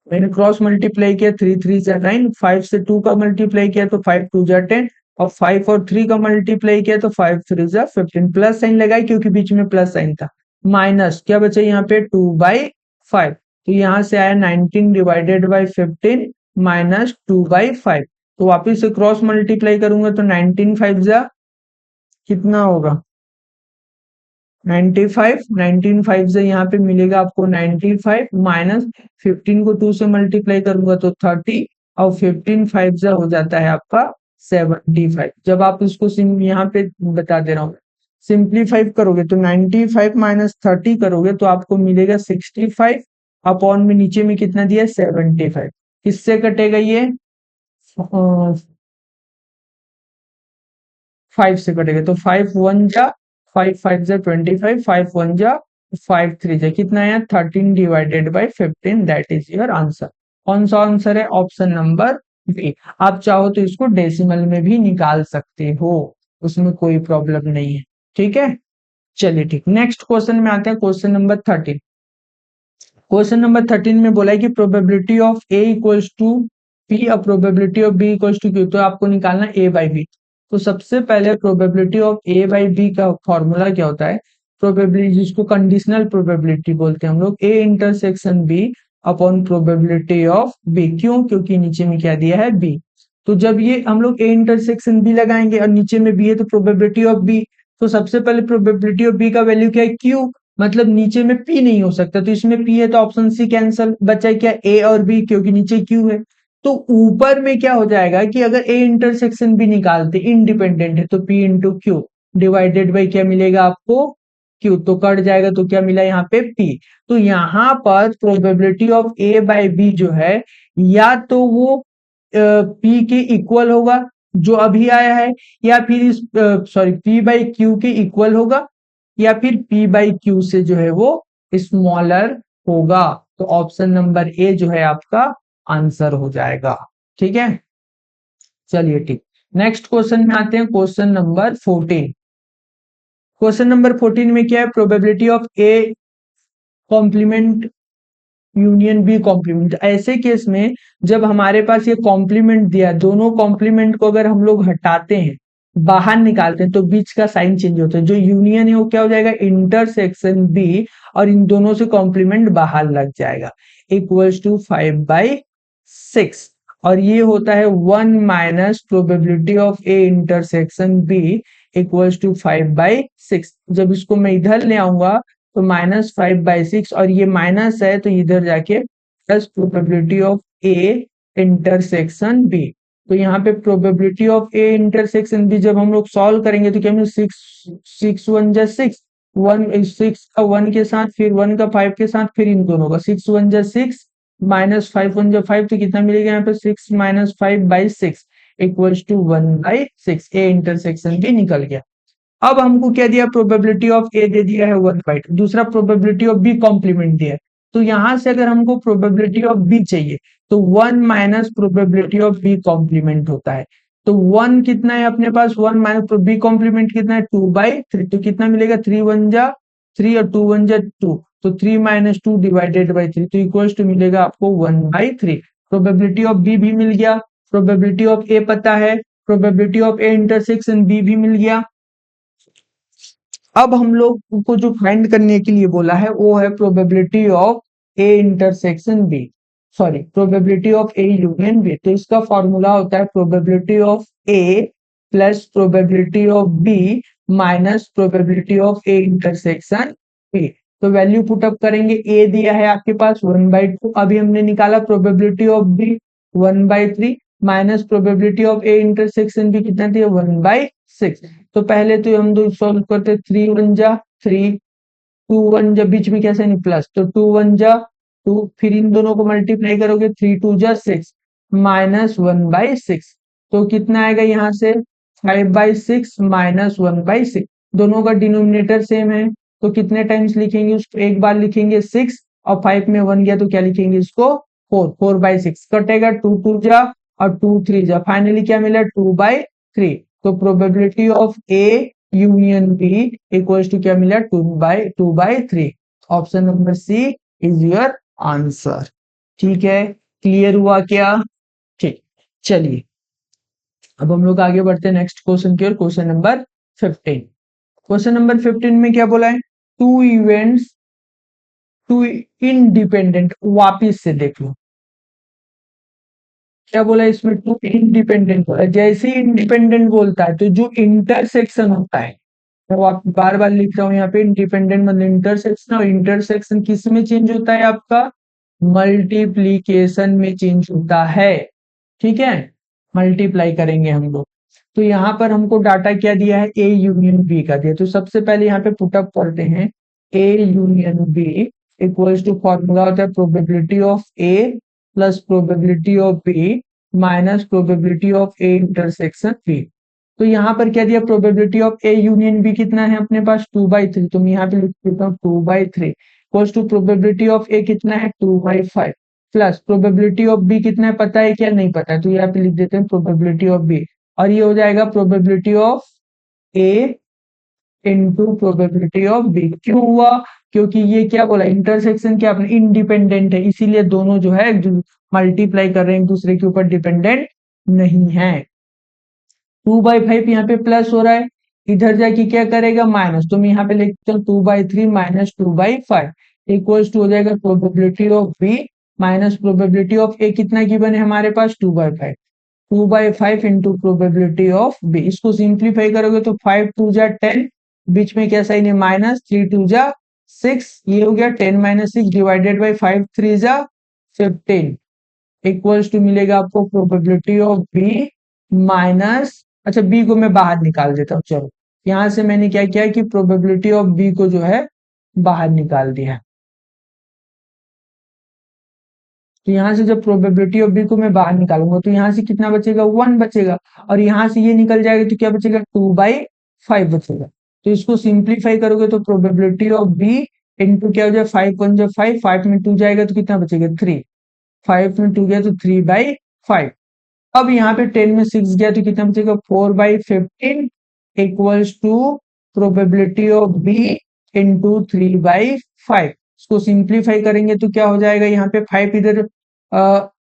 मैंने क्रॉस मल्टीप्लाई किया, 3 3 9, 5 से 2 का मल्टीप्लाई किया तो 5 2 10, और 5 और 3 का मल्टीप्लाई किया तो 5 3 15, प्लस साइन लगाई क्योंकि बीच में प्लस साइन था, माइनस क्या बचा यहाँ पे 2/5, तो यहाँ से आया 19/15 माइनस 2/5, तो वापिस से क्रॉस मल्टीप्लाई करूंगा तो 19 5 जा कितना होगा 95, 19 5 से यहाँ पे मिलेगा आपको 95 माइनस 15 को 2 से मल्टीप्लाई करूंगा तो 30, और 15 5 से हो जाता है आपका 75। जब आप इसको यहाँ पे बता दे रहा हूँ, सिंप्लीफाई करोगे तो 95 माइनस 30 करोगे तो आपको मिलेगा 65, अपॉन में नीचे में कितना दिया 75, किससे कटेगा ये 5 से कटेगा, तो 5 1 जा 5 5 जा 25, 5 1 जा 5 3 जा कितना है 13/15, दैट इज योर आंसर। कौन सा आंसर है, ऑप्शन नंबर बी। आप चाहो तो इसको डेसिमल में भी निकाल सकते हो, उसमें कोई प्रॉब्लम नहीं है, ठीक है। चलिए ठीक, नेक्स्ट क्वेश्चन में आते हैं, क्वेश्चन नंबर 13। क्वेश्चन नंबर 13 में बोला है कि probability of A equals to P और probability of B equals to Q, तो आपको निकालना ए बाई बी। तो सबसे पहले probability of A by B का फॉर्मूला क्या होता है, प्रोबेबिलिटी जिसको कंडीशनल प्रोबेबिलिटी बोलते हैं हम लोग, A intersection B upon probability of B, क्यों, क्योंकि नीचे में क्या दिया है बी। तो जब ये हम लोग ए इंटरसेक्शन बी लगाएंगे और नीचे में बी है तो प्रोबेबिलिटी ऑफ बी, तो सबसे पहले प्रोबेबिलिटी ऑफ बी का वैल्यू क्या है क्यू, मतलब नीचे में पी नहीं हो सकता, तो इसमें पी है तो ऑप्शन सी कैंसल, बचा क्या ए और बी क्योंकि नीचे क्यू है। तो ऊपर में क्या हो जाएगा कि अगर ए इंटरसेक्शन भी निकालते इंडिपेंडेंट है तो P into Q divided by क्या मिलेगा आपको क्यू, तो कट जाएगा, तो क्या मिला यहाँ पे पी। तो यहाँ पर probability of A by B जो है, या तो वो पी के इक्वल होगा जो अभी आया है, या फिर इस सॉरी पी बाई क्यू के इक्वल होगा, या फिर P बाई क्यू से जो है वो स्मॉलर होगा। तो ऑप्शन नंबर ए जो है आपका आंसर हो जाएगा, ठीक है। चलिए ठीक, नेक्स्ट क्वेश्चन में आते हैं, क्वेश्चन नंबर 14। क्वेश्चन नंबर 14 में क्या है, probability of A complement union B complement. ऐसे केस में जब हमारे पास ये कॉम्प्लीमेंट दिया, दोनों कॉम्प्लीमेंट को अगर हम लोग हटाते हैं, बाहर निकालते हैं, तो बीच का साइन चेंज होता है, जो यूनियन है वो क्या हो जाएगा इंटरसेक्शन बी, और इन दोनों से कॉम्प्लीमेंट बाहर लग जाएगा, इक्वल्स टू 5/6, और ये होता है 1 minus probability of A intersection B equals to 5/6। जब इसको मैं इधर ले आऊंगा तो -5/6, और ये माइनस है तो इधर जाके plus probability of A intersection B. तो यहाँ पे probability of A intersection B जब हम लोग सॉल्व करेंगे तो क्या मिले 6 1 जा 6, 6 का 1 के साथ, फिर 1 का 5 के साथ, फिर इन दोनों का 6 1 जा 6 माइनस 5 1 जा 5, तो कितना मिलेगा यहाँ पे 6 minus 5/6 equals to 1/6, A intersection B निकल गया। अब हमको क्या दिया, प्रोबेबिलिटी ऑफ ए दे दिया है 1/2, दूसरा प्रोबेबिलिटी ऑफ बी कॉम्प्लीमेंट दिया है, तो यहां से अगर हमको प्रोबेबिलिटी ऑफ बी चाहिए तो 1 minus probability of B complement होता है। तो 1 कितना है अपने पास, 1 माइनस बी कॉम्प्लीमेंट कितना है 2/3, तो कितना मिलेगा 3 1 जा 3 और 2 1 जा 2, तो 3 माइनस 2 डिवाइडेड बाई 3, तो इक्वल्स टू मिलेगा आपको 1/3। प्रोबेबिलिटी ऑफ बी भी मिल गया, प्रोबेबिलिटी ऑफ ए पता है, probability of A intersection B भी मिल गया। अब हम लोग को जो फाइंड करने के लिए बोला है वो है probability of A intersection B, sorry probability of A union B. तो इसका फॉर्मूला होता है probability of A plus probability of B minus probability of A intersection B. तो वैल्यू पुटअप करेंगे, ए दिया है आपके पास 1/2, अभी हमने निकाला probability of B 1/3 minus probability of A intersection B कितना दिया 1/6। तो पहले तो हम दो सॉल्व करते, 3 1 जा 3, 2 1 जा बीच में कैसे नहीं प्लस, तो 2 1 जा 2, फिर इन दोनों को मल्टीप्लाई करोगे 3 2 जा 6 माइनस 1/6, तो कितना आएगा यहाँ से 5/6 माइनस 1/6, दोनों का डिनोमिनेटर सेम है तो कितने टाइम्स लिखेंगे उसको, एक बार लिखेंगे 6 और 5 में 1 गया तो क्या लिखेंगे इसको 4, 4/6 कटेगा, 2 2 जा और 2 3 जा, फाइनली क्या मिला 2/3। तो probability of A union B equals to क्या मिला 2/3। Option number C is your answer. ठीक है, क्लियर हुआ क्या? ठीक, चलिए अब हम लोग आगे बढ़ते हैं नेक्स्ट क्वेश्चन की ओर, क्वेश्चन नंबर 15। क्वेश्चन नंबर 15 में क्या बोला है, टू इवेंट्स टू इंडिपेंडेंट, वापिस से देख लो क्या बोला है इसमें, टू इंडिपेंडेंट बोला है। जैसे ही इंडिपेंडेंट बोलता है तो जो इंटरसेक्शन होता है, मैं आप बार बार लिख रहा हूं यहाँ पे, इंडिपेंडेंट मतलब इंटरसेक्शन, और इंटरसेक्शन किस में चेंज होता है आपका, मल्टीप्लीकेशन में चेंज होता है। ठीक है, मल्टीप्लाई करेंगे हम लोग। तो यहाँ पर हमको डाटा क्या दिया है, ए यूनियन बी का दिया। तो सबसे पहले यहाँ पे पुटअप करते हैं, A union B equals to, formula होता है probability of A plus probability of B minus probability of A intersection B. तो यहाँ पर क्या दिया, probability of A union B कितना है अपने पास 2/3, तो मैं यहाँ पे लिख देता हूँ 2/3 equals to probability of A कितना है 2/5 प्लस प्रोबेबिलिटी ऑफ बी कितना है पता है क्या, नहीं पता है, तो यहाँ पे लिख देते हैं प्रोबेबिलिटी ऑफ बी, और ये हो जाएगा probability of A into probability of B. क्यों हुआ, क्योंकि ये क्या बोला, इंटरसेक्शन क्या अपने इंडिपेंडेंट है, इसीलिए दोनों जो है मल्टीप्लाई कर रहे हैं, एक दूसरे के ऊपर डिपेंडेंट नहीं है। 2/5 यहाँ पे प्लस हो रहा है, इधर जाके क्या करेगा माइनस, तो मैं यहाँ पे लिखता हूँ 2/3 माइनस 2/5 इक्वल्स टू हो जाएगा probability of B minus probability of A, कितना गिवन है हमारे पास 2/5, 2/5 इंटू प्रोबेबिलिटी ऑफ बी। इसको सिंप्लीफाई करोगे तो 5 2 जा 10, बीच में क्या साइन है माइनस, 3 2 जा 6, ये हो गया 10 - 6 डिवाइडेड बाई 5 3 जा 15 इक्वल्स टू मिलेगा आपको प्रोबेबिलिटी ऑफ बी माइनस, अच्छा बी को मैं बाहर निकाल देता हूँ, चलो यहां से मैंने क्या किया कि प्रोबेबिलिटी ऑफ बी को जो है बाहर निकाल दिया। तो यहाँ से जब प्रोबेबिलिटी ऑफ बी को मैं बाहर निकालूंगा तो यहाँ से कितना बचेगा 1 बचेगा, और यहाँ से ये निकल जाएगा तो क्या बचेगा 2/5 बचेगा। तो इसको सिंप्लीफाई करोगे तो प्रोबेबिलिटी ऑफ बी इंटू क्या हो जाए 5 1 जा 5, 5 में 2 जाएगा तो कितना बचेगा 3, 5 में 2 गया तो 3/5। अब यहाँ पे 10 में 6 गया तो कितना बचेगा 4/15 equals to probability of B into 3/5। इसको सिंप्लीफाई करेंगे तो क्या हो जाएगा, यहाँ पे 5 इधर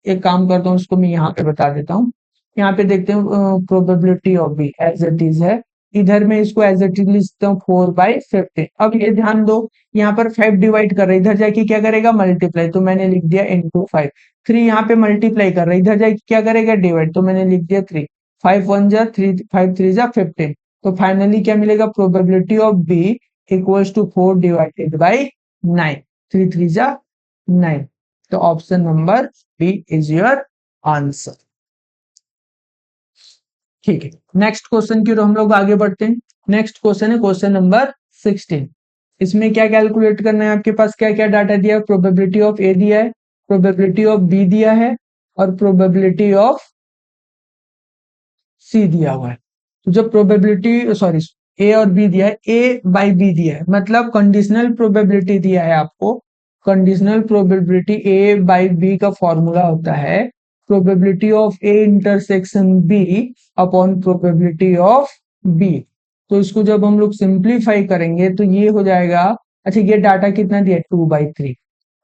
एक काम करता हूँ, इसको मैं यहाँ पे बता देता हूँ। यहाँ पे देखते हैं probability of B as it is है, इधर में इसको एज इट इज लिखता हूँ 4/15। अब ये ध्यान दो, यहाँ पर 5 डिवाइड कर रहा है, इधर जाके क्या करेगा मल्टीप्लाई, तो मैंने लिख दिया इंटू 5। 3 यहाँ पे मल्टीप्लाई कर रहा है, इधर जाके क्या करेगा डिवाइड, तो मैंने लिख दिया 3, 5 1 जा 3, 5 3 जा 15। तो फाइनली क्या मिलेगा, probability of B equals to 4 divided by 9, 3 3 जा 9। तो option number B is your answer. ठीक है, नेक्स्ट क्वेश्चन की ओर हम लोग आगे बढ़ते हैं। नेक्स्ट क्वेश्चन है क्वेश्चन नंबर 16। इसमें क्या कैलकुलेट करना है, आपके पास क्या क्या डाटा दिया है, प्रोबेबिलिटी ऑफ ए दिया है, प्रोबेबिलिटी ऑफ बी दिया है, और प्रोबेबिलिटी ऑफ सी दिया हुआ है। तो जब प्रोबेबिलिटी सॉरी ए और बी दिया है, ए बाई बी दिया है, मतलब कंडीशनल प्रोबेबिलिटी दिया है आपको। Conditional probability A by B का फॉर्मूला होता है probability of A intersection B upon probability of B. तो इसको जब हम लोग सिंप्लीफाई करेंगे तो ये हो जाएगा, अच्छा ये डाटा कितना दिया है 2/3,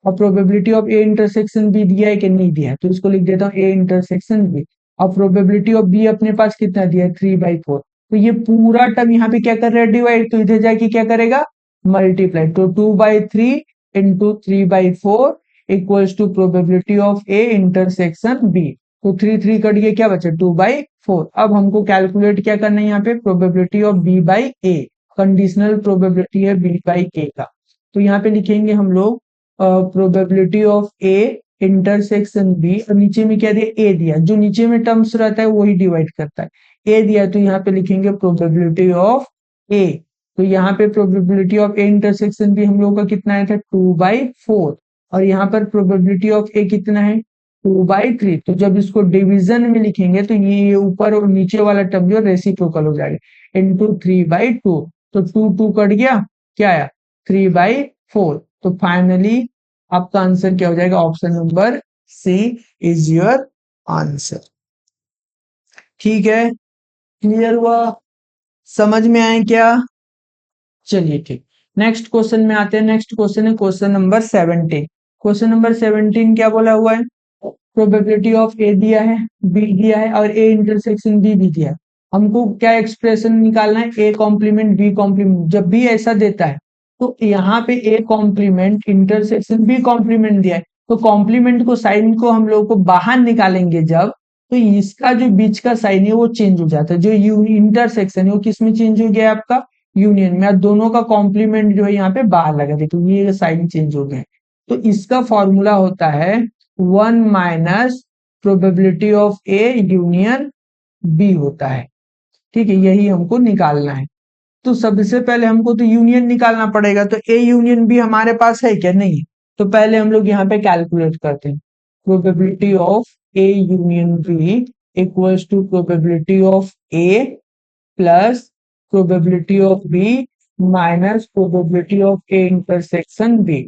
और probability of A intersection B दिया है कि नहीं दिया है, तो इसको लिख देता हूँ ए इंटरसेक्शन बी, और प्रोबेबिलिटी ऑफ बी अपने पास कितना दिया है 3/4। तो ये पूरा टर्म यहाँ पे क्या कर रहा है डिवाइड, तो इधर जाके क्या करेगा मल्टीप्लाई, तो 2/3 into 3/4 equals to probability of A intersection B. तो 3 3 कट गया, क्या बचा 2/4। अब हमको कैलकुलेट क्या करना है यहाँ पे, probability of B by A, conditional probability है बी बाई ए का। तो यहाँ पे लिखेंगे हम लोग probability of A intersection B, और नीचे में क्या दिया ए दिया, जो नीचे में टर्म्स रहता है वही डिवाइड करता है, ए दिया तो यहाँ पे लिखेंगे प्रोबेबिलिटी ऑफ ए। तो यहाँ पे probability of A intersection B हम लोग का कितना आया था 2/4, और यहाँ पर प्रोबेबिलिटी ऑफ ए कितना है 2/3। तो जब इसको डिवीजन में लिखेंगे तो ये ऊपर और नीचे वाला टर्म जो रेसिप्रोकल हो जाएगा इंटू 3/2, तो 2 2 कट गया, क्या आया 3/4। तो फाइनली आपका आंसर क्या हो जाएगा? Option number C is your answer. ठीक है, क्लियर हुआ? समझ में आए क्या? चलिए ठीक, नेक्स्ट क्वेश्चन में आते हैं। नेक्स्ट क्वेश्चन है क्वेश्चन नंबर 17। क्वेश्चन नंबर 17 क्या बोला हुआ है? प्रोबेबिलिटी ऑफ ए दिया है, बी दिया है और ए इंटरसेक्शन बी भी दिया है। हमको क्या एक्सप्रेशन निकालना है? A complement B complement. जब भी ऐसा देता है तो यहाँ पे A complement intersection B complement दिया है, तो कॉम्प्लीमेंट को साइन को हम लोग को बाहर निकालेंगे जब, तो इसका जो बीच का साइन है वो चेंज हो जाता है। जो इंटरसेक्शन है वो किस में चेंज हो गया है? आपका यूनियन में। दोनों का कॉम्प्लीमेंट जो है यहाँ पे बाहर लगा, देखो ये साइन चेंज हो गया। तो इसका फॉर्मूला होता है 1 minus probability of A union B होता है। ठीक है, यही हमको निकालना है। तो सबसे पहले हमको तो यूनियन निकालना पड़ेगा, तो ए यूनियन बी हमारे पास है क्या? नहीं है। तो पहले हम लोग यहाँ पे कैलकुलेट करते हैं। Probability of A union B equals to probability of A plus probability of B minus probability of A intersection B.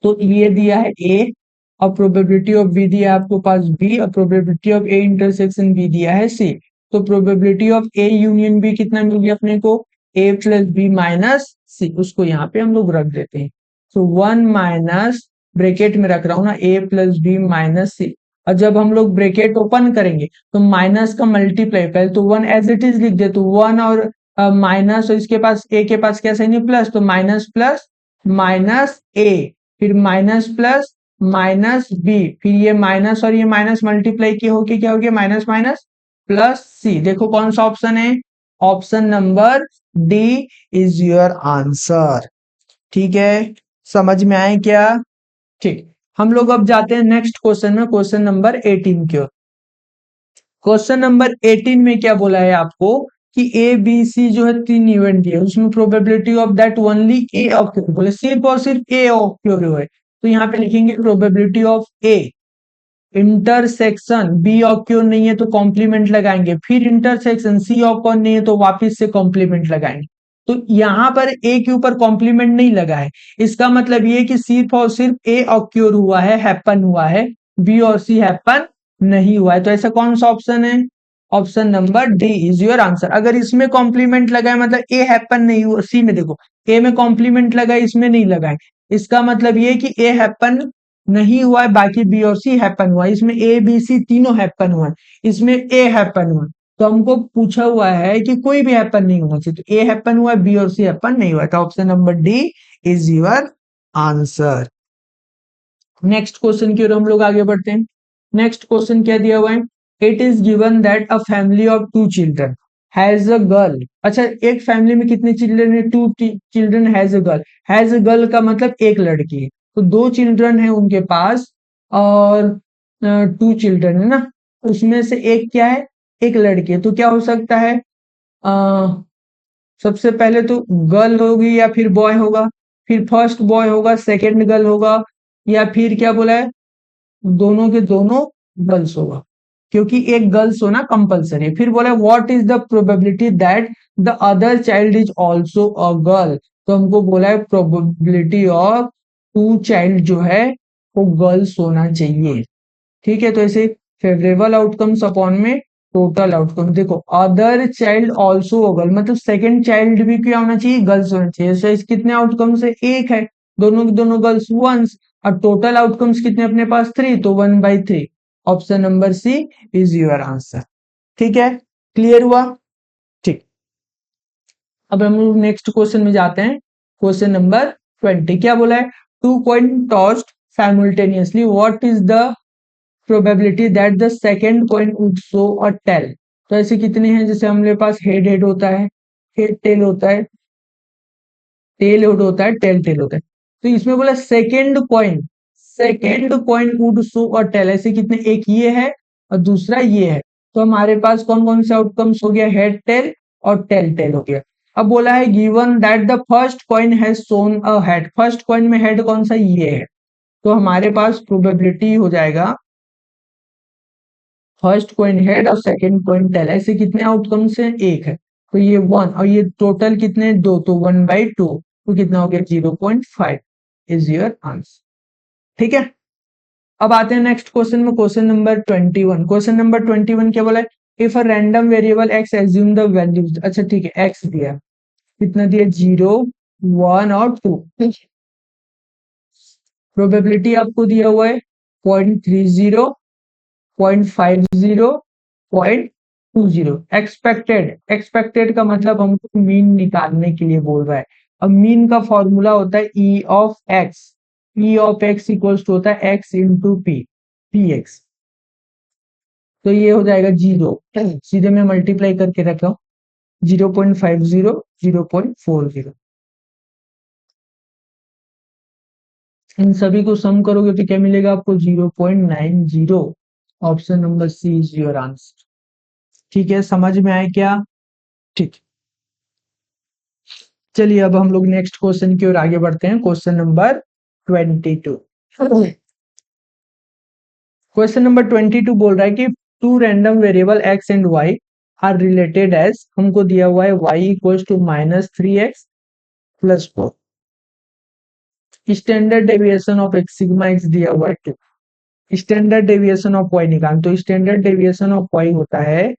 तो ये दिया है ए और प्रोबेबिलिटी ऑफ बी दिया है आपको पास बी और probability of A intersection B दिया है सी। तो probability of A union B कितना मिल गया अपने को? A plus B minus C. उसको यहाँ पे हम लोग रख देते हैं। तो 1 माइनस ब्रेकेट में रख रहा हूं ना, ए प्लस बी माइनस सी। और जब हम लोग ब्रेकेट ओपन करेंगे तो माइनस का मल्टीप्लाई, पहले तो 1 एज इट इज लिख दे, तो 1 और माइनस, और इसके पास ए के पास क्या साइन है? प्लस, तो माइनस प्लस माइनस ए, फिर माइनस प्लस माइनस बी, फिर ये माइनस और ये माइनस मल्टीप्लाई किए होके क्या हो गया? माइनस माइनस प्लस सी। देखो कौन सा ऑप्शन है? Option number D is your answer. ठीक है, समझ में आए क्या? ठीक, हम लोग अब जाते हैं नेक्स्ट क्वेश्चन में, क्वेश्चन नंबर 18 की ओर। क्वेश्चन नंबर 18 में क्या बोला है आपको कि ए बी सी जो है 3 इवेंट है, उसमें probability of that only A occur, बोले सिर्फ और सिर्फ ए ऑक्योर है। तो यहाँ पे लिखेंगे probability of A intersection B occur नहीं है तो कॉम्प्लीमेंट लगाएंगे, फिर इंटरसेक्शन सी ऑक्योर नहीं है तो वापिस से कॉम्प्लीमेंट लगाएंगे। तो यहाँ पर ए के ऊपर कॉम्प्लीमेंट नहीं लगा है, इसका मतलब ये कि सिर्फ और सिर्फ ए ऑक्योर हुआ है, हैपन हुआ है, बी और सी हैपन नहीं हुआ है। तो ऐसा कौन सा ऑप्शन है? Option number D is your answer. अगर इसमें कॉम्प्लीमेंट लगा है मतलब ए हैपन नहीं हुआ, सी में देखो ए में कॉम्प्लीमेंट लगा है, इसमें नहीं लगा है, इसका मतलब ये कि ए हैपन नहीं हुआ है, बाकी बी और सी हैपन हुआ है। इसमें ए बी सी तीनों हैपन हुआ है, इसमें ए हैपन हुआ। तो हमको पूछा हुआ है कि कोई भी हैपन नहीं होना चाहिए, तो ए हैपन हुआ है, बी और सी हैपन नहीं हुआ, तो option number D is your answer. Next question की ओर हम लोग आगे बढ़ते हैं। नेक्स्ट क्वेश्चन क्या दिया हुआ है? It is given that a family of 2 children has a girl. अच्छा, एक फैमिली में कितने चिल्ड्रन है? 2 children has a girl. Has a girl का मतलब एक लड़की है, तो 2 चिल्ड्रन है उनके पास और 2 चिल्ड्रन है ना, उसमें से एक क्या है? एक लड़की है। तो क्या हो सकता है? सबसे पहले तो गर्ल होगी या फिर बॉय होगा, फिर फर्स्ट बॉय होगा, सेकंड गर्ल होगा, या फिर क्या बोला है? दोनों के दोनों गर्ल्स होगा, क्योंकि एक गर्ल्स होना कंपलसरी है। फिर बोला what is the probability that the other child is also a girl. तो हमको बोला है प्रोबेबिलिटी ऑफ 2 चाइल्ड जो है वो गर्ल्स होना चाहिए। ठीक है, तो ऐसे फेवरेबल आउटकम्स अपॉन में टोटल आउटकम, देखो अदर चाइल्ड ऑल्सो गर्ल मतलब सेकंड चाइल्ड भी क्या होना चाहिए? गर्ल्स होना चाहिए। so, इस कितने आउटकम्स है? एक है, दोनों के दोनों गर्ल्स वंस, और टोटल आउटकम्स कितने अपने पास? 3, तो 1/3। Option number C is your answer. ठीक है, क्लियर हुआ? ठीक, अब हम लोग नेक्स्ट क्वेश्चन में जाते हैं। क्वेश्चन नंबर 20 क्या बोला है? 2 coin tossed simultaneously, what is the probability that the second coin would show a tail. तो ऐसे कितने हैं? जैसे हमारे पास हेड हेड होता है, हेड टेल होता है, टेल हेड होता है, टेल टेल होता है। तो इसमें बोला second coin would show a tail, ऐसे कितने? एक ये है और दूसरा ये है। तो हमारे पास कौन कौन से आउटकम्स हो गया? हेड टेल और टेल टेल हो गया। अब बोला है given that the first coin has shown a head, first coin में हेड कौन सा? ये है। तो हमारे पास प्रोबेबिलिटी हो जाएगा फर्स्ट कॉइन हेड और सेकंड कॉइन टेल, ऐसे कितने आउटकम्स हैं? एक है, तो ये 1 और ये टोटल कितने? 2, तो 1/2, तो कितना हो गया? 0.5 इज योर आंसर। ठीक है, अब आते हैं नेक्स्ट क्वेश्चन में, क्वेश्चन नंबर 21। क्वेश्चन नंबर 21 क्या बोला है? If a random variable x assume the values, अच्छा ठीक है, एक्स दिया, कितना दिया, 0 1 और 2। प्रोबेबिलिटी आपको दिया हुआ है 0.30, 0.50, 0.20। एक्सपेक्टेड, एक्सपेक्टेड का मतलब हमको मीन निकालने के लिए बोल रहा है। अब मीन का फॉर्मूला होता है E of X, E of X equals to होता है X into P, P X. तो ये हो जाएगा 0, सीधे मैं मल्टीप्लाई करके रखा हूं, 0.50, 0.40। इन सभी को सम करोगे तो क्या मिलेगा आपको, 0.90। Option number C is your answer. ठीक है, समझ में आए क्या? ठीक, चलिए अब हम लोग नेक्स्ट क्वेश्चन की ओर आगे बढ़ते हैं, क्वेश्चन नंबर 22। क्वेश्चन नंबर 22 बोल रहा है कि two random variable X and Y are related as, हमको दिया हुआ है y equals to -3x plus 4। Standard deviation of X sigma X दिया हुआ है 2। स्टैंडर्ड डेविएशन ऑफ y निकाल, तो स्टैंडर्ड डेविएशन ऑफ y होता है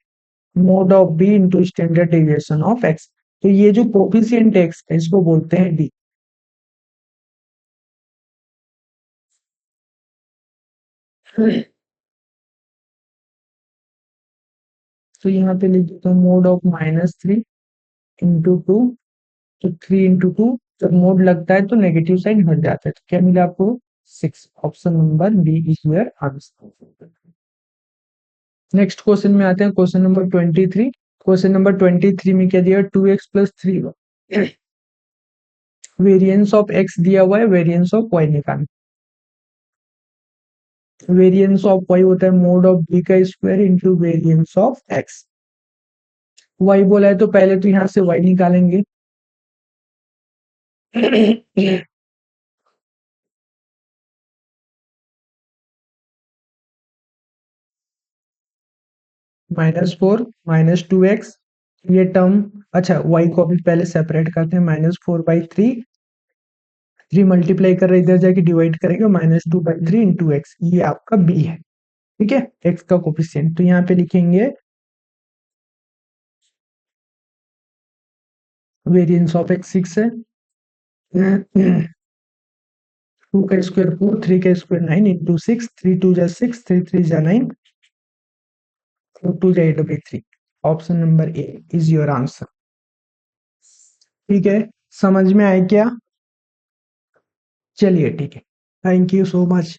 mode of b into standard deviation of x। तो ये जो कोफिशिएंट x है इसको बोलते हैं d। तो यहाँ पे लिख देता हूँ मोड ऑफ -3 इंटू 2। तो 3 इंटू 2, जब मोड लगता है तो नेगेटिव साइन हट जाता है, तो क्या मिला आपको, 6। Option number B is your answer. Next question में आते हैं, क्वेश्चन नंबर 23। क्वेश्चन नंबर 23 में क्या दिया, 2x+3। वेरिएंस ऑफ x दिया हुआ है, वेरिएंस ऑफ y निकालना। वेरिएंस ऑफ y होता है मोड ऑफ b का square into variance of x। y बोला है तो पहले तो यहां से y निकालेंगे। -4 -2x, ये टर्म, अच्छा y को अभी पहले सेपरेट करते हैं, -4/3, 3 मल्टीप्लाई कर रहे इधर जाके डिवाइड करेंगे, -2/3 इंटू एक्स, ये आपका b है। ठीक है, x का कोफिशिएंट, तो यहाँ पे लिखेंगे वेरिएंस ऑफ x 6 है, 2 का स्क्वायर 4, 3 का स्क्वायर 9 इंटू 6, 3 2 जा 6, 3 3 जा 9, 4 2 जा 8/3। Option number A is your answer. ठीक है, समझ में आए क्या? चलिए ठीक है, थैंक यू सो मच।